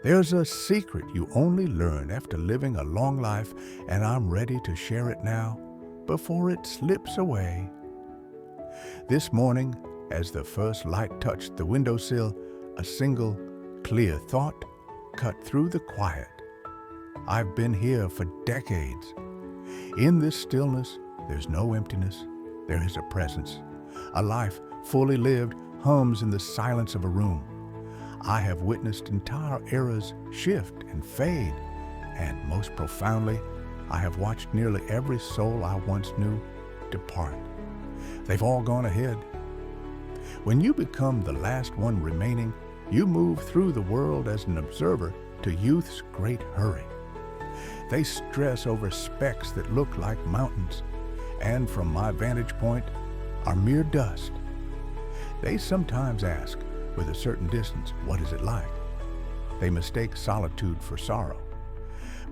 There's a secret you only learn after living a long life, and I'm ready to share it now before it slips away. This morning, as the first light touched the windowsill, a single, clear thought cut through the quiet. I've been here for decades. In this stillness, there's no emptiness. There is a presence. A life fully lived hums in the silence of a room. I have witnessed entire eras shift and fade, and most profoundly, I have watched nearly every soul I once knew depart. They've all gone ahead. When you become the last one remaining, you move through the world as an observer to youth's great hurry. They stress over specks that look like mountains, and from my vantage point, are mere dust. They sometimes ask, with a certain distance, what is it like? They mistake solitude for sorrow.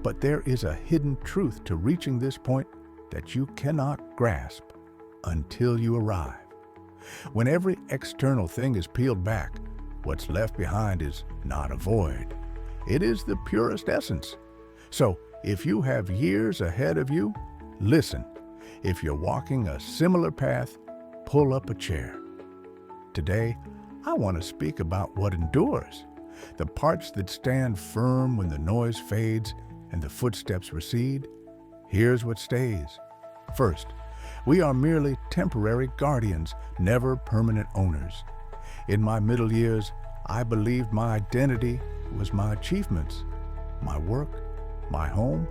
But there is a hidden truth to reaching this point that you cannot grasp until you arrive. When every external thing is peeled back, what's left behind is not a void. It is the purest essence. So, if you have years ahead of you, listen. If you're walking a similar path, pull up a chair. Today, I want to speak about what endures, the parts that stand firm when the noise fades and the footsteps recede. Here's what stays. First, we are merely temporary guardians, never permanent owners. In my middle years, I believed my identity was my achievements, my work, my home,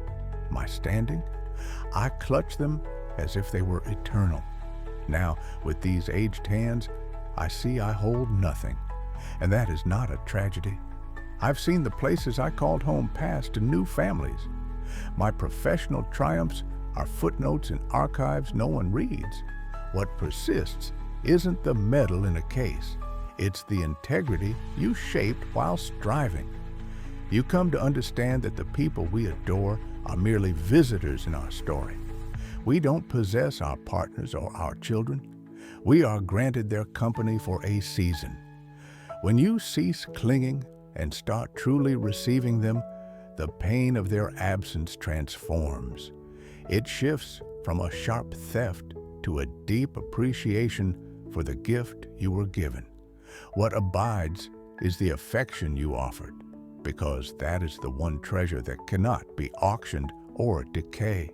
my standing. I clutched them as if they were eternal. Now, with these aged hands, I see I hold nothing, and that is not a tragedy. I've seen the places I called home pass to new families. My professional triumphs are footnotes in archives no one reads. What persists isn't the medal in a case. It's the integrity you shaped while striving. You come to understand that the people we adore are merely visitors in our story. We don't possess our partners or our children. We are granted their company for a season. When you cease clinging and start truly receiving them, the pain of their absence transforms. It shifts from a sharp theft to a deep appreciation for the gift you were given. What abides is the affection you offered, because that is the one treasure that cannot be auctioned or decay.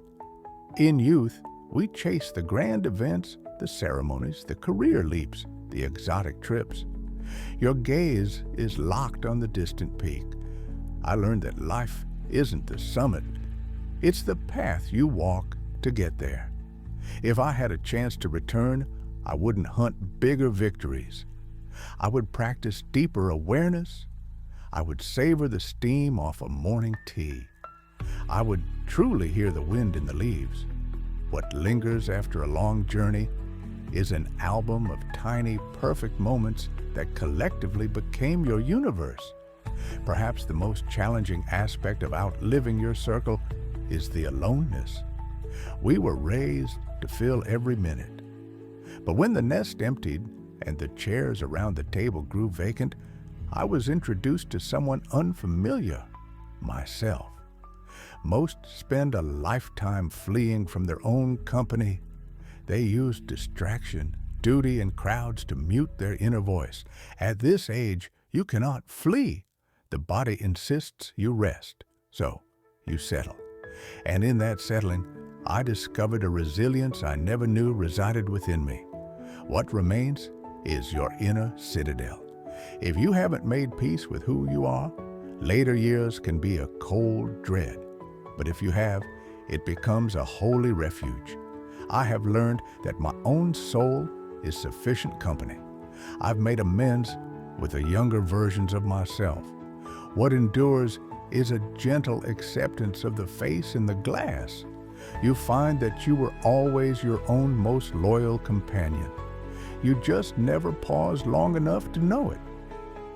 In youth, we chase the grand events, the ceremonies, the career leaps, the exotic trips. Your gaze is locked on the distant peak. I learned that life isn't the summit. It's the path you walk to get there. If I had a chance to return, I wouldn't hunt bigger victories. I would practice deeper awareness. I would savor the steam off a morning tea. I would truly hear the wind in the leaves. What lingers after a long journey is an album of tiny, perfect moments that collectively became your universe. Perhaps the most challenging aspect of outliving your circle is the aloneness. We were raised to fill every minute. But when the nest emptied and the chairs around the table grew vacant, I was introduced to someone unfamiliar, myself. Most spend a lifetime fleeing from their own company. They use distraction, duty, and crowds to mute their inner voice. At this age, you cannot flee. The body insists you rest, so you settle. And in that settling, I discovered a resilience I never knew resided within me. What remains is your inner citadel. If you haven't made peace with who you are, later years can be a cold dread. But if you have, it becomes a holy refuge. I have learned that my own soul is sufficient company. I've made amends with the younger versions of myself. What endures is a gentle acceptance of the face in the glass. You find that you were always your own most loyal companion. You just never paused long enough to know it.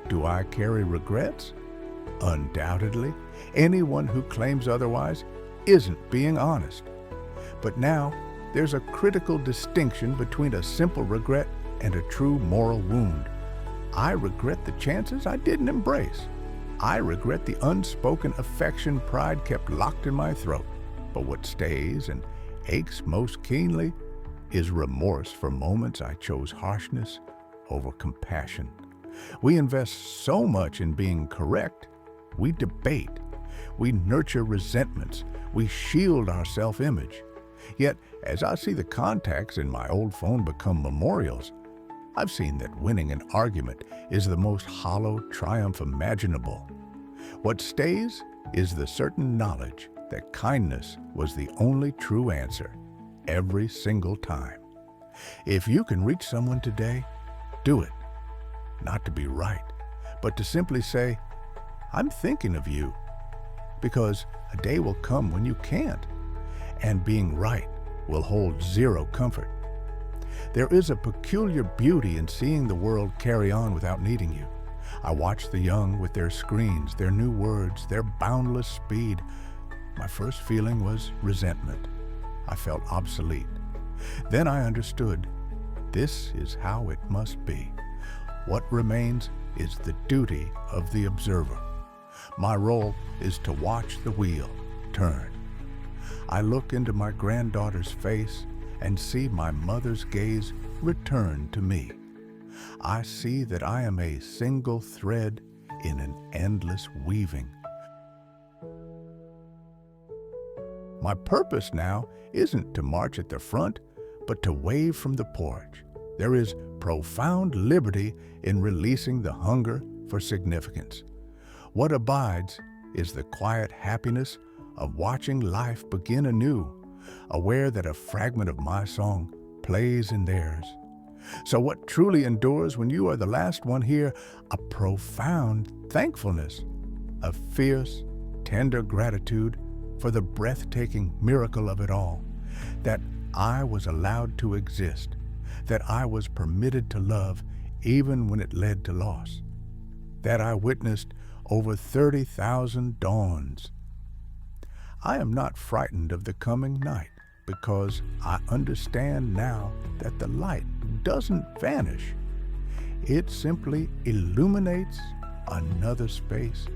Do I carry regrets? Undoubtedly. Anyone who claims otherwise isn't being honest. But now, there's a critical distinction between a simple regret and a true moral wound. I regret the chances I didn't embrace. I regret the unspoken affection pride kept locked in my throat. But what stays and aches most keenly is remorse for moments I chose harshness over compassion. We invest so much in being correct. We debate. We nurture resentments. We shield our self-image. Yet, as I see the contacts in my old phone become memorials, I've seen that winning an argument is the most hollow triumph imaginable. What stays is the certain knowledge that kindness was the only true answer, every single time. If you can reach someone today, do it. Not to be right, but to simply say, I'm thinking of you, because a day will come when you can't, and being right will hold zero comfort. There is a peculiar beauty in seeing the world carry on without needing you. I watch the young with their screens, their new words, their boundless speed. My first feeling was resentment. I felt obsolete. Then I understood, this is how it must be. What remains is the duty of the observer. My role is to watch the wheel turn. I look into my granddaughter's face and see my mother's gaze return to me. I see that I am a single thread in an endless weaving. My purpose now isn't to march at the front, but to wave from the porch. There is profound liberty in releasing the hunger for significance. What abides is the quiet happiness of watching life begin anew, aware that a fragment of my song plays in theirs. So what truly endures when you are the last one here? A profound thankfulness, a fierce, tender gratitude for the breathtaking miracle of it all, that I was allowed to exist, that I was permitted to love even when it led to loss, that I witnessed over 30,000 dawns. I am not frightened of the coming night because I understand now that the light doesn't vanish. It simply illuminates another space